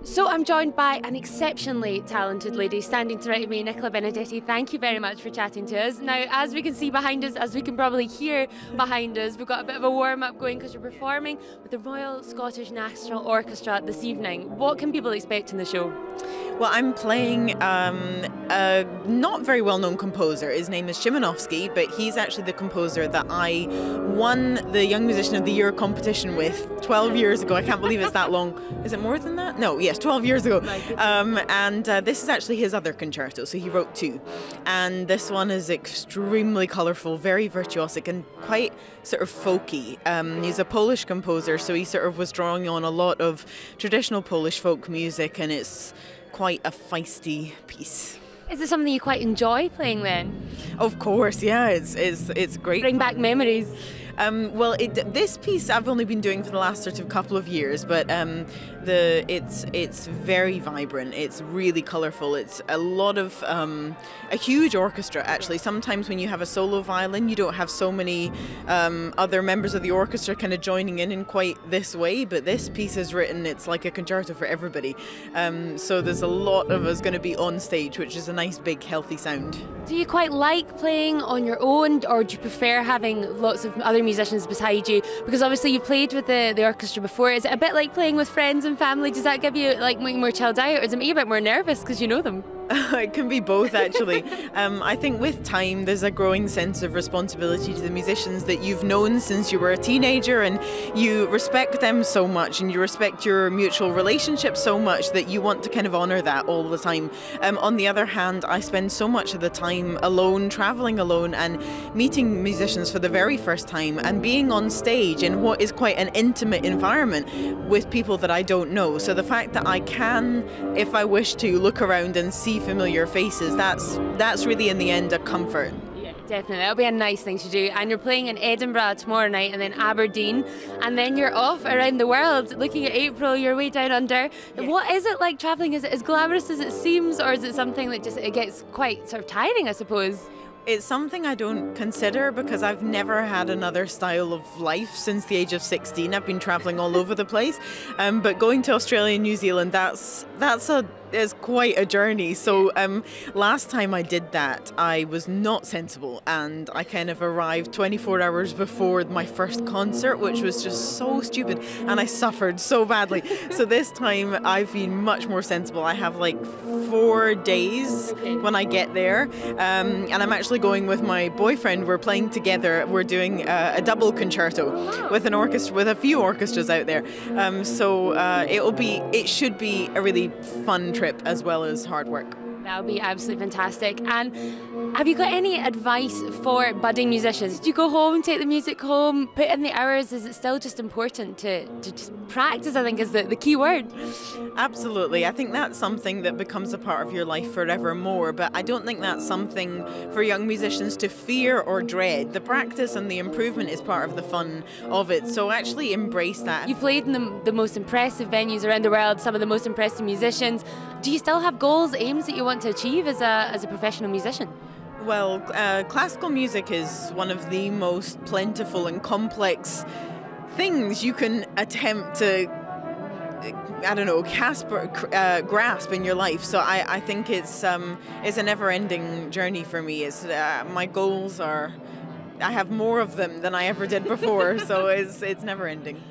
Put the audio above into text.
So I'm joined by an exceptionally talented lady standing to the right of me, Nicola Benedetti. Thank you very much for chatting to us. Now, as we can see behind us, as we can probably hear behind us, we've got a bit of a warm-up going because you're performing with the Royal Scottish National Orchestra this evening. What can people expect in the show? Well, I'm playing a not very well-known composer. His name is Szymanowski, but he's actually the composer that I won the Young Musician of the Year competition with 12 years ago. I can't believe it's that long. Is it more than that? No, yes, 12 years ago. This is actually his other concerto, so he wrote two. And this one is extremely colourful, very virtuosic, and quite sort of folky. He's a Polish composer, so he sort of was drawing on a lot of traditional Polish folk music, and it's quite a feisty piece. Is it something you quite enjoy playing then? Of course, yeah, it's great. Bring back memories. This piece I've only been doing for the last sort of couple of years, but it's very vibrant. It's really colourful. It's a lot of a huge orchestra actually. Sometimes when you have a solo violin, you don't have so many other members of the orchestra kind of joining in quite this way. But this piece is written. It's like a concerto for everybody. So there's a lot of us going to be on stage, which is a nice big healthy sound. Do you quite like playing on your own, or do you prefer having lots of other musicians beside you? Because obviously you've played with the orchestra before. Is it a bit like playing with friends and family? Does that give you like more chilled out, or does it make you a bit more nervous because you know them? It can be both actually. I think with time there's a growing sense of responsibility to the musicians that you've known since you were a teenager, and you respect them so much and you respect your mutual relationship so much that you want to kind of honour that all the time. On the other hand, I spend so much of the time alone, travelling alone and meeting musicians for the very first time and being on stage in what is quite an intimate environment with people that I don't know. So the fact that I can, if I wish to, look around and see familiar faces, that's really in the end a comfort. Yeah, definitely. That'll be a nice thing to do. And you're playing in Edinburgh tomorrow night, and then Aberdeen, and then you're off around the world. Looking at April, you're way down under. Yeah. What is it like travelling? Is it as glamorous as it seems, or is it something that it gets quite sort of tiring, I suppose? It's something I don't consider because I've never had another style of life since the age of 16. I've been travelling all over the place, but going to Australia and New Zealand, is quite a journey. So last time I did that, I was not sensible, and I kind of arrived 24 hours before my first concert, which was just so stupid, and I suffered so badly. So this time I've been much more sensible. I have like 4 days when I get there, and I'm actually going with my boyfriend. We're playing together. We're doing a double concerto with an orchestra, with a few orchestras out there. It should be a really fun trip as well as hard work. That would be absolutely fantastic. And have you got any advice for budding musicians? Do you go home, take the music home, put in the hours? Is it still just important to just practice, I think is the key word? Absolutely. I think that's something that becomes a part of your life forevermore, but I don't think that's something for young musicians to fear or dread. The practice and the improvement is part of the fun of it, so actually embrace that. You've played in the most impressive venues around the world, some of the most impressive musicians. Do you still have goals, aims that you want to achieve as a professional musician? Well, classical music is one of the most plentiful and complex things you can attempt to, grasp in your life. So I think it's a never-ending journey for me. My goals are, I have more of them than I ever did before, so it's never-ending.